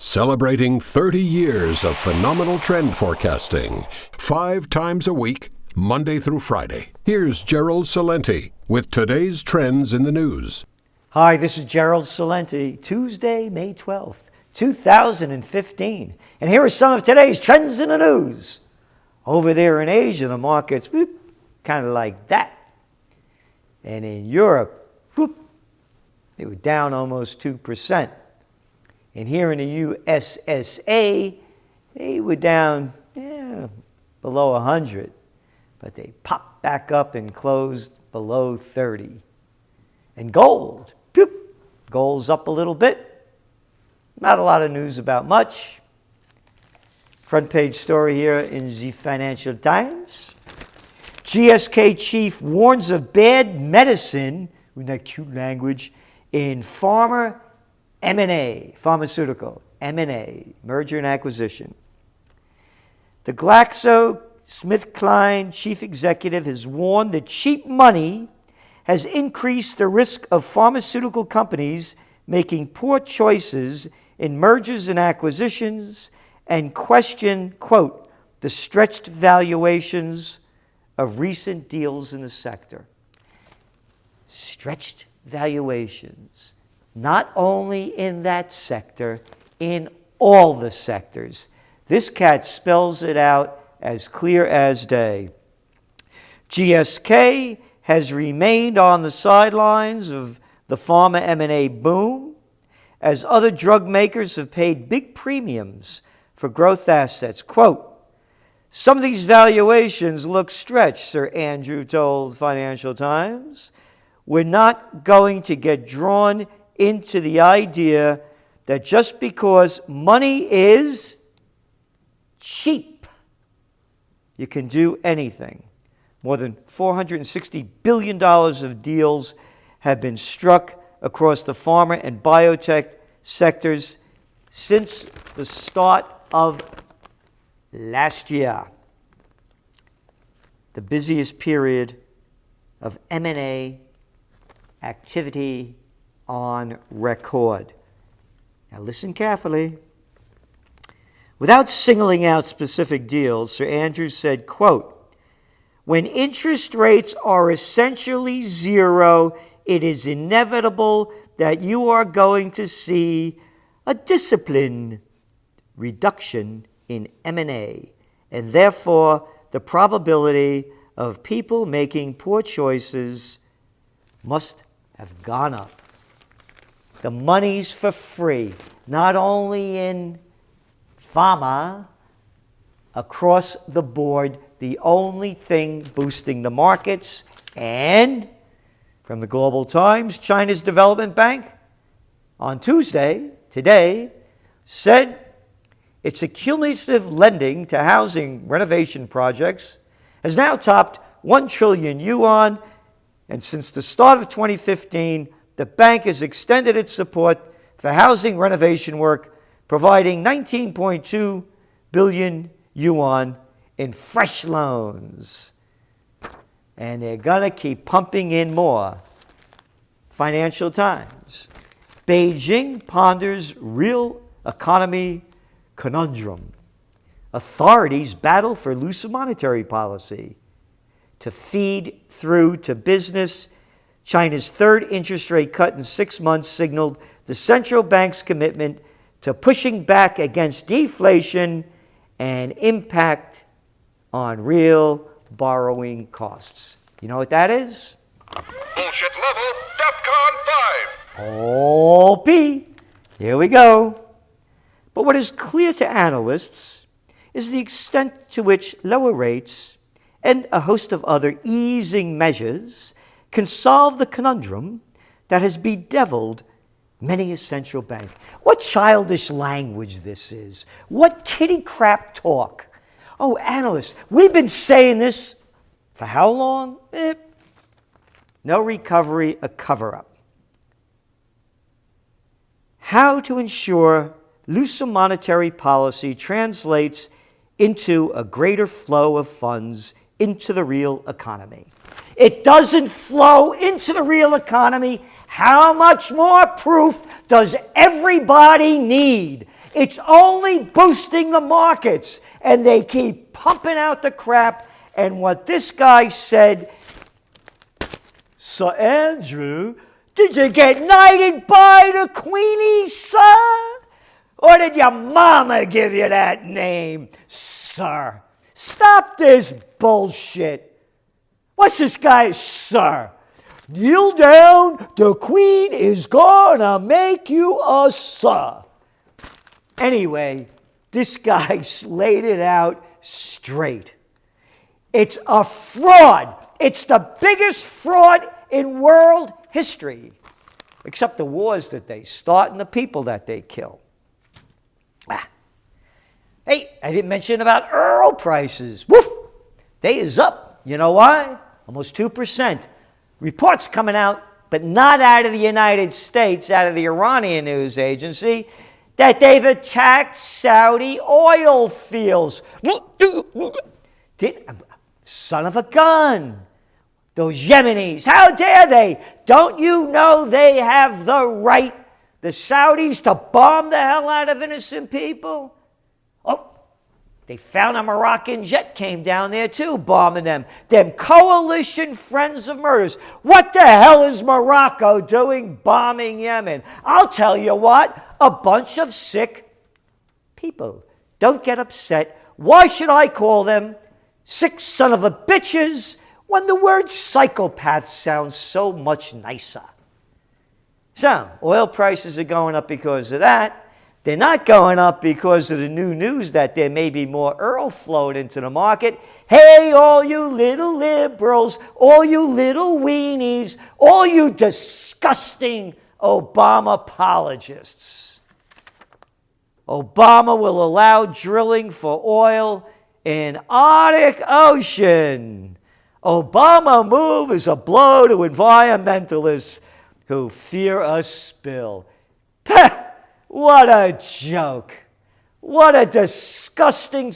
Celebrating 30 years of phenomenal trend forecasting, 5 times a week, Monday through Friday. Here's Gerald Celente with today's trends in the news. Hi, this is Gerald Celente, Tuesday, May 12th, 2015. And here are some of today's trends in the news. Over there in Asia, the markets, kind of like that. And in Europe, they were down almost 2%. And here in the USSA, they were down below 100. But they popped back up and closed below 30. And gold's up a little bit. Not a lot of news about much. Front page story here in the Financial Times. GSK chief warns of bad medicine, with that cute language, in pharmaceutical M&A, merger and acquisition. The GlaxoSmithKline chief executive has warned that cheap money has increased the risk of pharmaceutical companies making poor choices in mergers and acquisitions and question, quote, the stretched valuations of recent deals in the sector. Stretched valuations, not only in that sector, in all the sectors. This cat spells it out as clear as day. GSK has remained on the sidelines of the pharma M&A boom, as other drug makers have paid big premiums for growth assets. Quote, some of these valuations look stretched, Sir Andrew told Financial Times. We're not going to get drawn into the idea that just because money is cheap, you can do anything. More than $460 billion of deals have been struck across the pharma and biotech sectors since the start of last year. The busiest period of M&A activity on record. Now listen carefully. Without singling out specific deals, Sir Andrew said, quote, when interest rates are essentially zero, it is inevitable that you are going to see a discipline reduction in M&A, and therefore the probability of people making poor choices must have gone up. The money's for free, not only in pharma, across the board, the only thing boosting the markets. And from the Global Times, China's Development Bank on Tuesday, today, said its cumulative lending to housing renovation projects has now topped 1 trillion yuan, and since the start of 2015, the bank has extended its support for housing renovation work, providing 19.2 billion yuan in fresh loans. And they're going to keep pumping in more. Financial Times. Beijing ponders real economy conundrum. Authorities battle for looser monetary policy to feed through to business. China's third interest rate cut in 6 months signaled the central bank's commitment to pushing back against deflation and impact on real borrowing costs. You know what that is? Bullshit level, DEFCON 5. OP. Here we go. But what is clear to analysts is the extent to which lower rates and a host of other easing measures can solve the conundrum that has bedeviled many a central bank. What childish language this is. What kitty crap talk. Oh, analysts, we've been saying this for how long? No recovery, a cover-up. How to ensure looser monetary policy translates into a greater flow of funds into the real economy. It doesn't flow into the real economy. How much more proof does everybody need? It's only boosting the markets. And they keep pumping out the crap. And what this guy said, Sir Andrew, did you get knighted by the Queenie, sir? Or did your mama give you that name, sir? Stop this bullshit. What's this guy, sir? Kneel down, the Queen is gonna make you a sir. Anyway, this guy laid it out straight. It's a fraud. It's the biggest fraud in world history, except the wars that they start and the people that they kill. Hey, I didn't mention about oil prices. Woof! They is up. You know why? Almost 2%. Reports coming out, but not out of the United States, out of the Iranian news agency, that they've attacked Saudi oil fields. Son of a gun. Those Yemenis, how dare they? Don't you know they have the right, the Saudis, to bomb the hell out of innocent people? Oh, they found a Moroccan jet came down there too, bombing them. Them coalition friends of murders. What the hell is Morocco doing bombing Yemen? I'll tell you what, a bunch of sick people. Don't get upset. Why should I call them sick son of a bitches when the word psychopath sounds so much nicer? So, oil prices are going up because of that. They're not going up because of the new news that there may be more oil flowing into the market. Hey, all you little liberals, all you little weenies, all you disgusting Obama apologists. Obama will allow drilling for oil in Arctic Ocean. Obama move is a blow to environmentalists who fear a spill. What a joke. What a disgusting...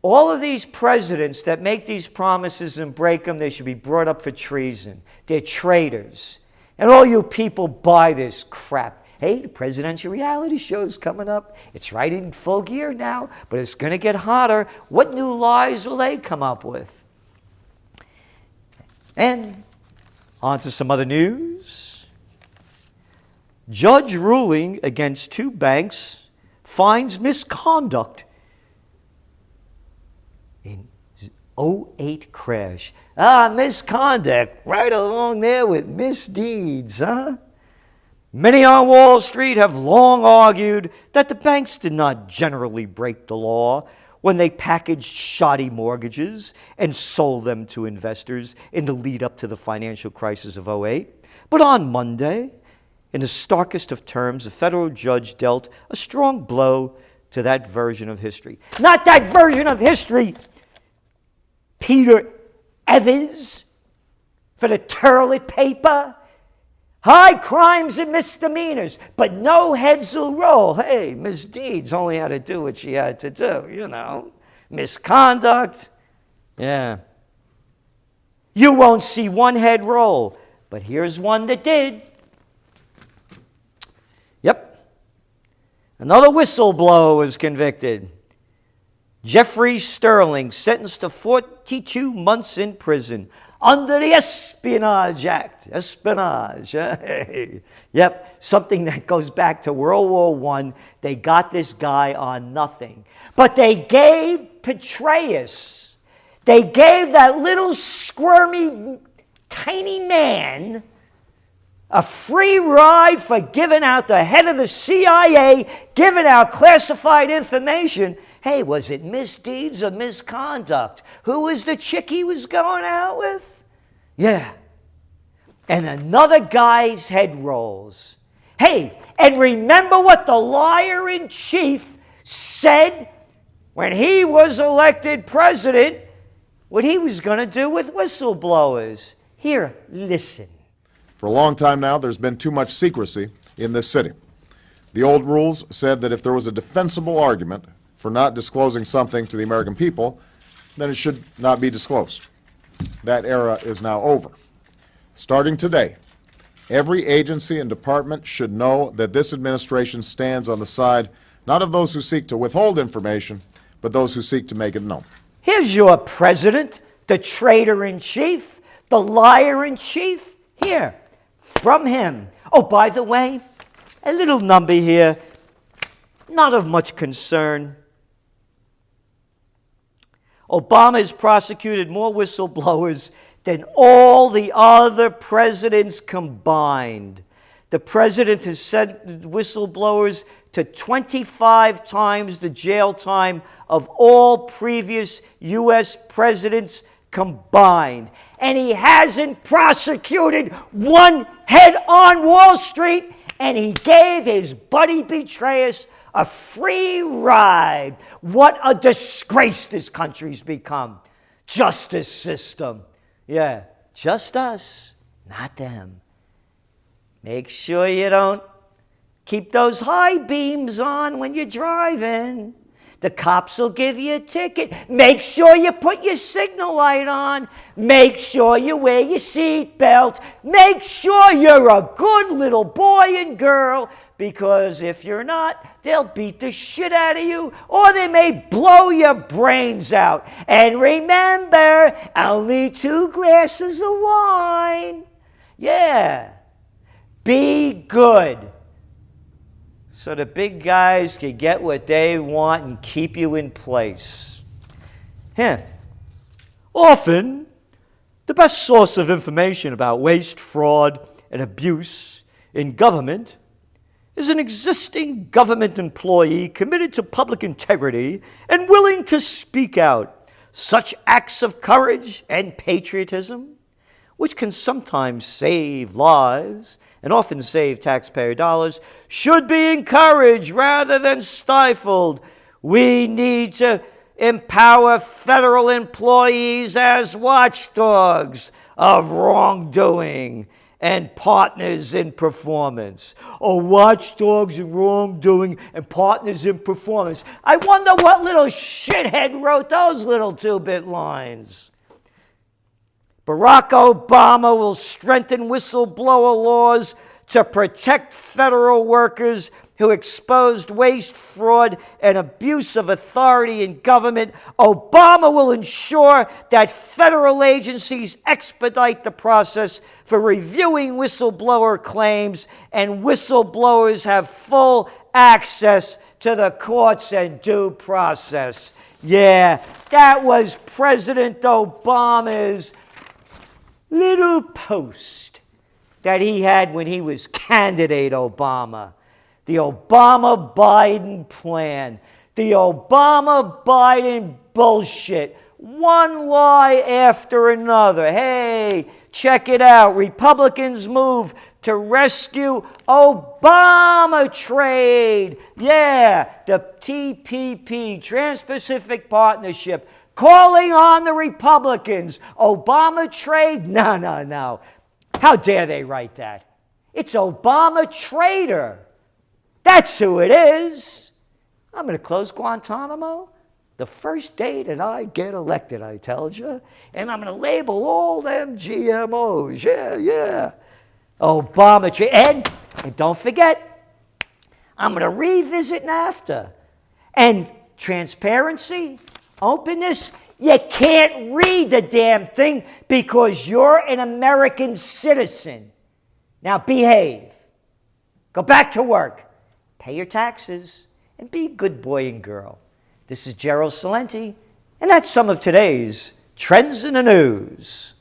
All of these presidents that make these promises and break them, they should be brought up for treason. They're traitors. And all you people buy this crap. Hey, the presidential reality show's coming up. It's right in full gear now, but it's going to get hotter. What new lies will they come up with? And on to some other news. Judge ruling against 2 banks finds misconduct in 2008 crash. Misconduct right along there with misdeeds, huh? Many on Wall Street have long argued that the banks did not generally break the law when they packaged shoddy mortgages and sold them to investors in the lead up to the financial crisis of 2008. But on Monday, in the starkest of terms, a federal judge dealt a strong blow to that version of history. Not that version of history, Peter Evans, for the toilet paper. High crimes and misdemeanors, but no heads will roll. Hey, misdeeds only had to do what she had to do, you know. Misconduct, yeah. You won't see one head roll, but here's one that did. Yep. Another whistleblower was convicted. Jeffrey Sterling sentenced to 42 months in prison under the Espionage Act. Espionage. Yep, something that goes back to World War I. They got this guy on nothing. But they gave Petraeus, they gave that little squirmy, tiny man a free ride for giving out the head of the CIA, giving out classified information. Hey, was it misdeeds or misconduct? Who was the chick he was going out with? Yeah. And another guy's head rolls. Hey, and remember what the liar-in-chief said when he was elected president, what he was going to do with whistleblowers. Here, listen. For a long time now, there's been too much secrecy in this city. The old rules said that if there was a defensible argument for not disclosing something to the American people, then it should not be disclosed. That era is now over. Starting today, Every agency and department should know that this administration stands on the side not of those who seek to withhold information, but those who seek to make it known. Here's your president, the traitor-in-chief, the liar-in-chief. Here, from him. Oh, by the way, a little number here, not of much concern. Obama has prosecuted more whistleblowers than all the other presidents combined. The president has sent whistleblowers to 25 times the jail time of all previous U.S. presidents combined. And he hasn't prosecuted one head on Wall Street, and he gave his buddy betrayers a free ride. What a disgrace this country's become. Justice system. Yeah, just us, not them. Make sure you don't keep those high beams on when you're driving. The cops will give you a ticket. Make sure you put your signal light on. Make sure you wear your seatbelt. Make sure you're a good little boy and girl, because if you're not, they'll beat the shit out of you, or they may blow your brains out. And remember, only 2 glasses of wine. Yeah. Be good, so the big guys can get what they want and keep you in place. Often, the best source of information about waste, fraud, and abuse in government is an existing government employee committed to public integrity and willing to speak out. Such acts of courage and patriotism, which can sometimes save lives and often save taxpayer dollars, should be encouraged rather than stifled. We need to empower federal employees as watchdogs of wrongdoing and partners in performance. Oh, watchdogs in wrongdoing and partners in performance. I wonder what little shithead wrote those little 2-bit lines. Barack Obama will strengthen whistleblower laws to protect federal workers who exposed waste, fraud, and abuse of authority in government. Obama will ensure that federal agencies expedite the process for reviewing whistleblower claims, and whistleblowers have full access to the courts and due process. Yeah, that was President Obama's little post that he had when he was candidate Obama. The Obama-Biden plan. The Obama-Biden bullshit. One lie after another. Hey, check it out. Republicans move to rescue Obama trade. Yeah, the TPP, Trans-Pacific Partnership, calling on the Republicans. Obama trade? No. How dare they write that? It's Obama traitor. That's who it is. I'm going to close Guantanamo the first day that I get elected, I told you. And I'm going to label all them GMOs. Yeah. Obama trade. And don't forget, I'm going to revisit NAFTA. And transparency, openness, you can't read the damn thing because you're an American citizen. Now behave. Go back to work. Pay your taxes and be a good boy and girl. This is Gerald Celente, and that's some of today's Trends in the News.